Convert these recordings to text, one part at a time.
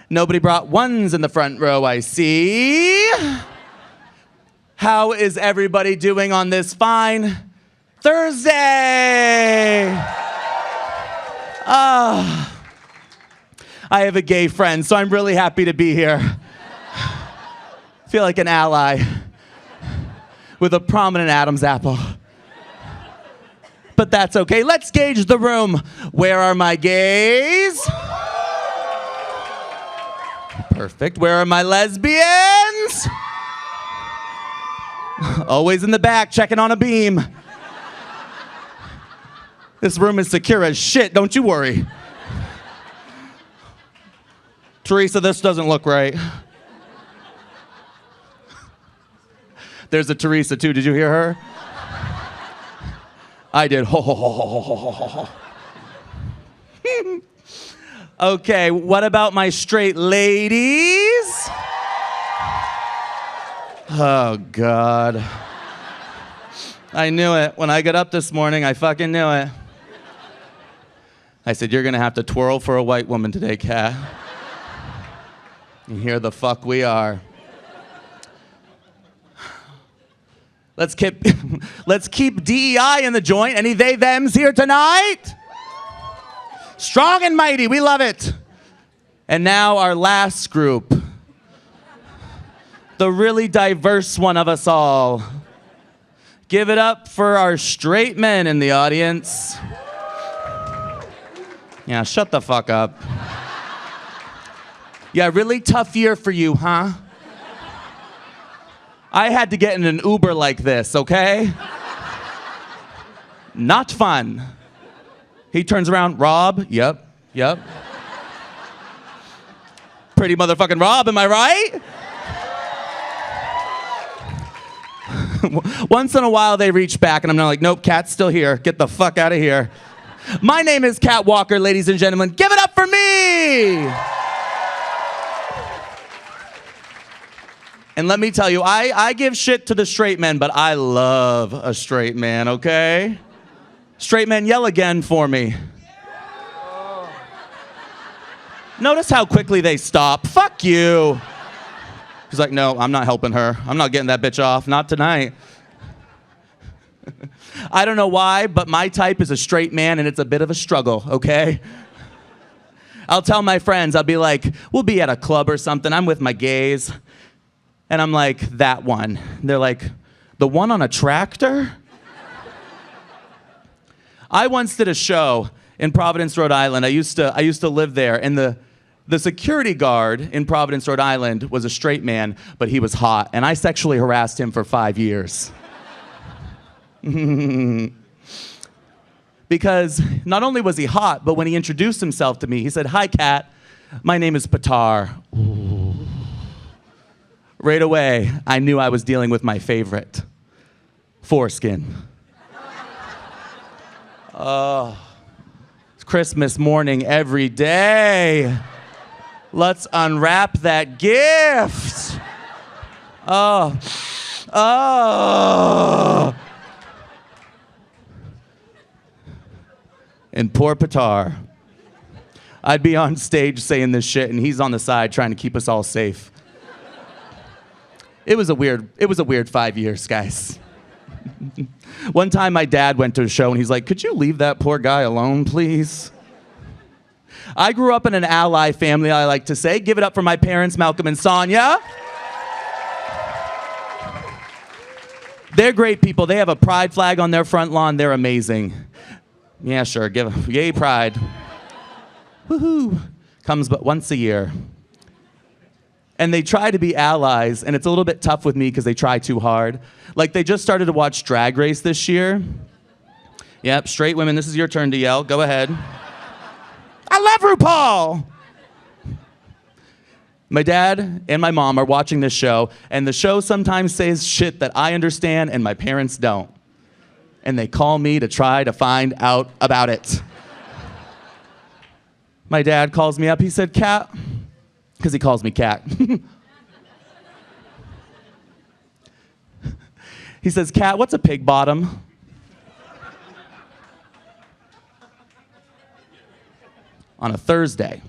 Nobody brought ones in the front row, I see. How is everybody doing on this fine Thursday? I have a gay friend, so I'm really happy to be here. Feel like an ally with a prominent Adam's apple. But that's okay. Let's gauge the room. Where are my gays? Perfect. Where are my lesbians? Always in the back, checking on a beam. This room is secure as shit, don't you worry. Teresa, this doesn't look right. There's a Teresa too, did you hear her? I did. Ho, ho, ho, ho, ho, ho, ho. Okay, what about my straight ladies? Oh, God. I knew it. When I got up this morning, I fucking knew it. I said, you're gonna have to twirl for a white woman today, Kat. And here the fuck we are. Let's keep DEI in the joint. Any they, thems here tonight? Strong and mighty, we love it. And now our last group. The really diverse one of us all. Give it up for our straight men in the audience. Yeah, shut the fuck up. Yeah, really tough year for you, huh? I had to get in an Uber like this, okay? Not fun. He turns around, Rob, yep. Pretty motherfucking Rob, am I right? Once in a while they reach back and I'm like, nope, Kat's still here. Get the fuck out of here. My name is Kat Walker, ladies and gentlemen. Give it up for me! And let me tell you, I give shit to the straight men, but I love a straight man, okay? Straight men, yell again for me. Notice how quickly they stop. Fuck you. He's like, no, I'm not helping her. I'm not getting that bitch off. Not tonight. I don't know why, but my type is a straight man, and it's a bit of a struggle, okay? I'll tell my friends, I'll be like, we'll be at a club or something. I'm with my gays. And I'm like, that one. They're like, the one on a tractor? I once did a show in Providence, Rhode Island. I used to live there, and the security guard in Providence, Rhode Island was a straight man, but he was hot, and I sexually harassed him for 5 years. Because not only was he hot, but when he introduced himself to me, he said, hi, Kat, my name is Patar. Right away, I knew I was dealing with my favorite, foreskin. Oh, it's Christmas morning every day. Let's unwrap that gift. Oh. And poor Patar. I'd be on stage saying this shit, and he's on the side trying to keep us all safe. It was a weird 5 years, guys. One time my dad went to a show and he's like, could you leave that poor guy alone, please? I grew up in an ally family, I like to say. Give it up for my parents, Malcolm and Sonia. They're great people. They have a pride flag on their front lawn. They're amazing. Yeah, sure, give them, yay, pride. Woohoo. Comes but once a year. And they try to be allies, and it's a little bit tough with me because they try too hard. Like, they just started to watch Drag Race this year. Yep, straight women, this is your turn to yell. Go ahead. I love RuPaul! My dad and my mom are watching this show, and the show sometimes says shit that I understand and my parents don't. And they call me to try to find out about it. My dad calls me up, he said, Kat, because he calls me Kat. He says, Kat, what's a pig bottom? On a Thursday.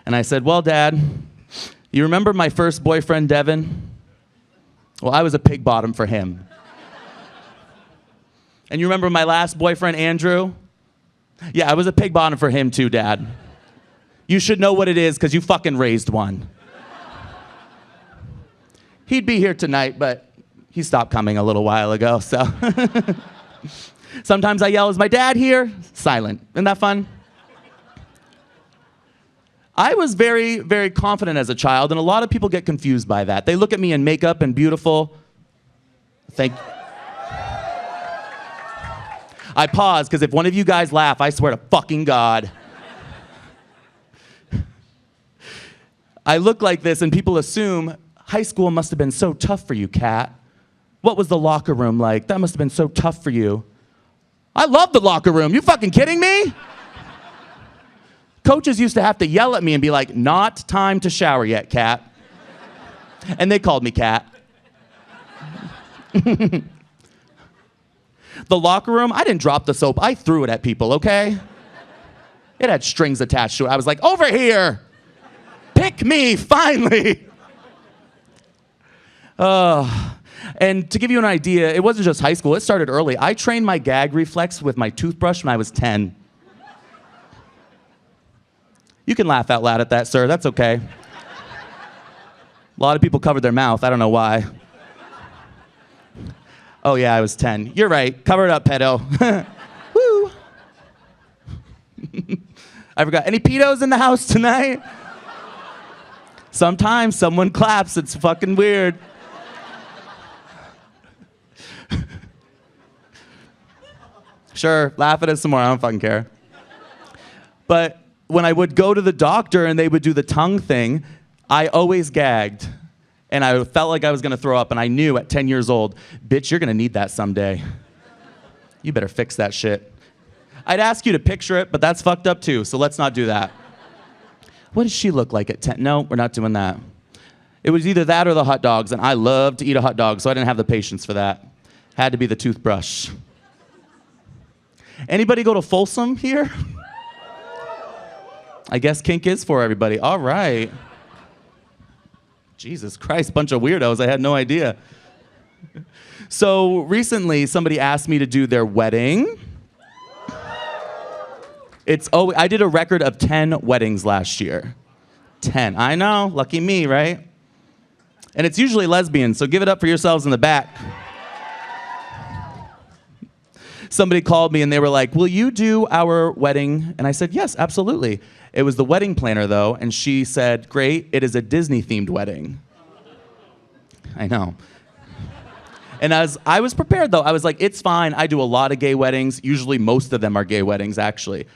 And I said, well, Dad, you remember my first boyfriend, Devin? Well, I was a pig bottom for him. And you remember my last boyfriend, Andrew? Yeah, I was a pig bottom for him too, Dad. You should know what it is because you fucking raised one. He'd be here tonight, but he stopped coming a little while ago, so. Sometimes I yell, is my dad here? Silent. Isn't that fun? I was very, very confident as a child, and a lot of people get confused by that. They look at me in makeup and beautiful. I pause, because if one of you guys laugh, I swear to fucking God. I look like this, and people assume, high school must have been so tough for you, Kat. What was the locker room like? That must have been so tough for you. I love the locker room. You fucking kidding me? Coaches used to have to yell at me and be like, not time to shower yet, Kat. And they called me Kat. The locker room, I didn't drop the soap. I threw it at people, okay? It had strings attached to it. I was like, over here. Pick me, finally. And to give you an idea, it wasn't just high school. It started early. I trained my gag reflex with my toothbrush when I was 10. You can laugh out loud at that, sir. That's okay. A lot of people covered their mouth. I don't know why. Oh, yeah, I was 10. You're right. Cover it up, pedo. Woo. I forgot. Any pedos in the house tonight? Sometimes someone claps. It's fucking weird. Sure, laugh at us some more. I don't fucking care. But when I would go to the doctor and they would do the tongue thing, I always gagged. And I felt like I was going to throw up. And I knew at 10 years old, bitch, you're going to need that someday. You better fix that shit. I'd ask you to picture it, but that's fucked up too. So let's not do that. What does she look like at 10? No, we're not doing that. It was either that or the hot dogs. And I love to eat a hot dog, so I didn't have the patience for that. Had to be the toothbrush. Anybody go to Folsom here? I guess kink is for everybody. All right. Jesus Christ, bunch of weirdos. I had no idea. So recently, somebody asked me to do their wedding. I did a record of 10 weddings last year. 10. I know. Lucky me, right? And it's usually lesbian, so give it up for yourselves in the back. Somebody called me and they were like, will you do our wedding? And I said, yes, absolutely. It was the wedding planner, though, and she said, great, it is a Disney-themed wedding. I know. And as I was prepared, though, I was like, it's fine. I do a lot of gay weddings. Usually most of them are gay weddings, actually.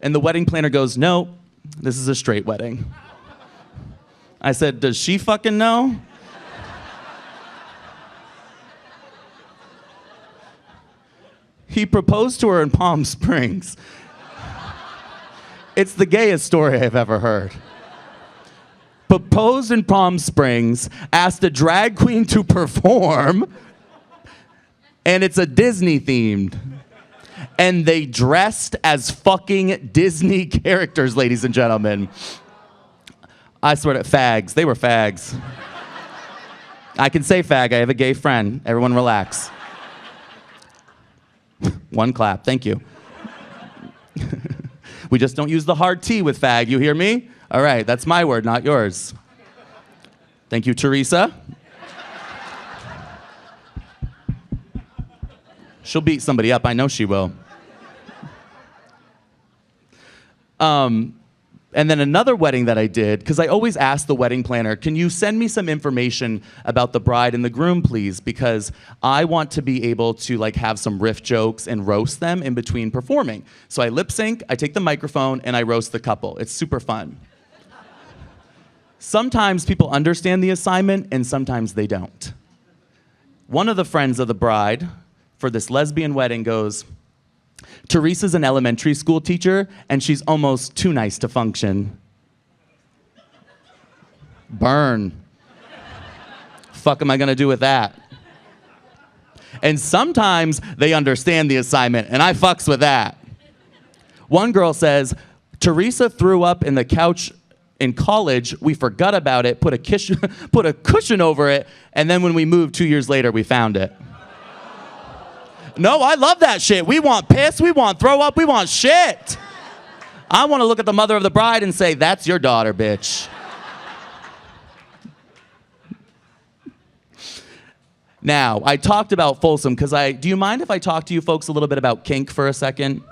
And the wedding planner goes, no, this is a straight wedding. I said, does she fucking know? He proposed to her in Palm Springs. It's the gayest story I've ever heard. Proposed in Palm Springs, asked a drag queen to perform, and it's a Disney themed. And they dressed as fucking Disney characters, ladies and gentlemen. I swear to fags. They were fags. I can say fag. I have a gay friend. Everyone relax. One clap. Thank you. We just don't use the hard T with fag. You hear me? All right. That's my word, not yours. Thank you, Teresa. She'll beat somebody up. I know she will. And then another wedding that I did, because I always ask the wedding planner, can you send me some information about the bride and the groom, please? Because I want to be able to have some riff jokes and roast them in between performing. So I lip sync, I take the microphone, and I roast the couple. It's super fun. Sometimes people understand the assignment, and sometimes they don't. One of the friends of the bride for this lesbian wedding goes, Teresa's an elementary school teacher, and she's almost too nice to function. Burn. Fuck am I gonna do with that? And sometimes they understand the assignment, and I fucks with that. One girl says, Teresa threw up in the couch In college, we forgot about it, put a cushion over it, and then when we moved 2 years later, we found it. No, I love that shit. We want piss, we want throw up, we want shit. I want to look at the mother of the bride and say, that's your daughter, bitch. Now, I talked about Folsom because do you mind if I talk to you folks a little bit about kink for a second?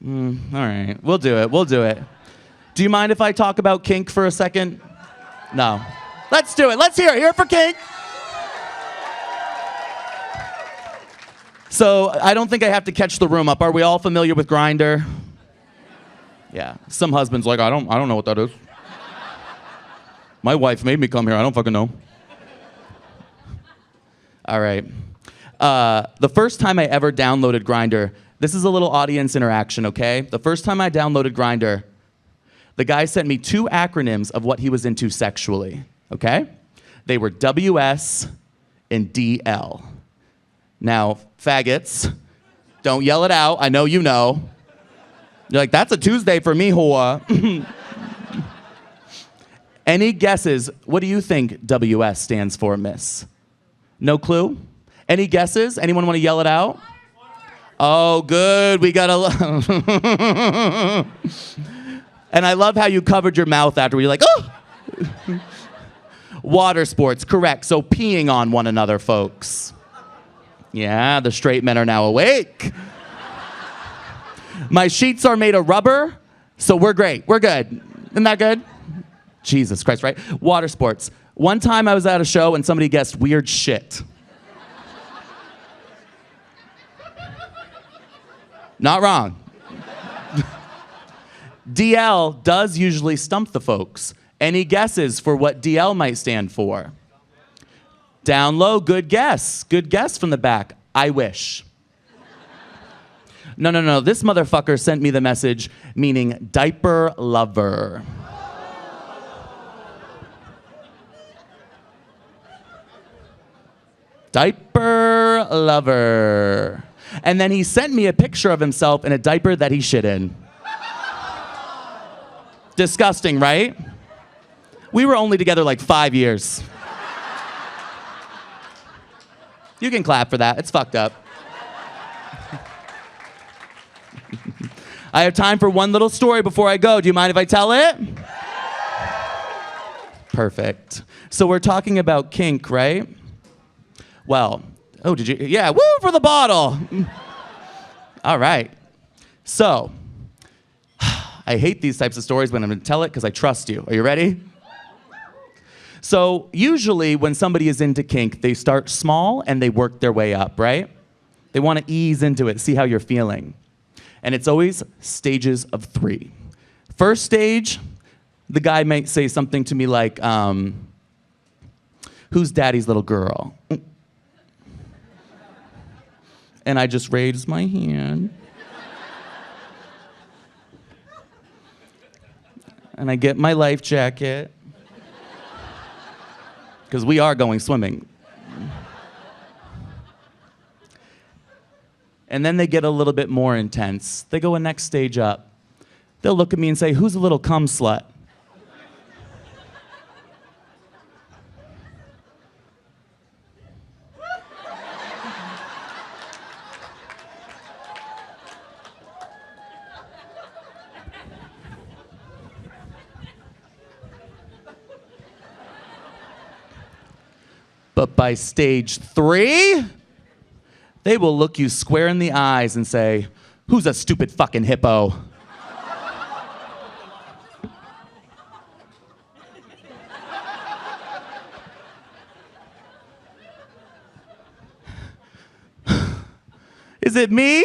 All right, we'll do it. Do you mind if I talk about kink for a second? No. Let's do it. Let's hear it. Hear it for kink. So I don't think I have to catch the room up. Are we all familiar with Grindr? Yeah. Some husbands like, I don't know what that is. My wife made me come here. I don't fucking know. All right. The first time I ever downloaded Grindr, this is a little audience interaction, okay? The first time I downloaded Grindr, the guy sent me 2 acronyms of what he was into sexually, okay? They were WS and DL. Now, faggots, don't yell it out. I know you know. You're like, that's a Tuesday for me, whore. Any guesses? What do you think WS stands for, miss? No clue? Any guesses? Anyone want to yell it out? Oh, good. We got a... And I love how you covered your mouth after. You're like, oh! Water sports, correct. So peeing on one another, folks. Yeah, the straight men are now awake. My sheets are made of rubber, so we're great. We're good. Isn't that good? Jesus Christ, right? Water sports. One time I was at a show and somebody guessed weird shit. Not wrong. DL does usually stump the folks. Any guesses for what DL might stand for? Down low, good guess. Good guess from the back. I wish. No. This motherfucker sent me the message meaning diaper lover. Diaper lover. And then he sent me a picture of himself in a diaper that he shit in. Disgusting, right? We were only together like 5 years. You can clap for that. It's fucked up. I have time for one little story before I go. Do you mind if I tell it? Perfect. So we're talking about kink, right? Well, oh, did you? Yeah, woo for the bottle. All right. So, I hate these types of stories, but I'm going to tell it because I trust you. Are you ready? So, usually when somebody is into kink, they start small and they work their way up, right? They want to ease into it, see how you're feeling. And it's always stages of 3. First stage, the guy might say something to me like, who's daddy's little girl? And I just raise my hand. And I get my life jacket. Because we are going swimming. And then they get a little bit more intense. They go a next stage up. They'll look at me and say, who's a little cum slut? But by stage 3, they will look you square in the eyes and say, who's a stupid fucking hippo? Is it me?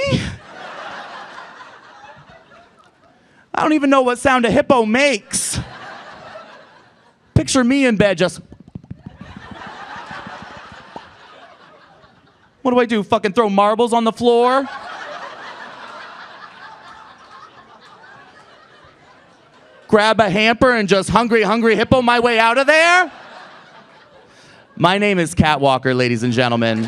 I don't even know what sound a hippo makes. Picture me in bed just... What do I do, fucking throw marbles on the floor? Grab a hamper and just hungry hippo my way out of there? My name is Catwalker, ladies and gentlemen.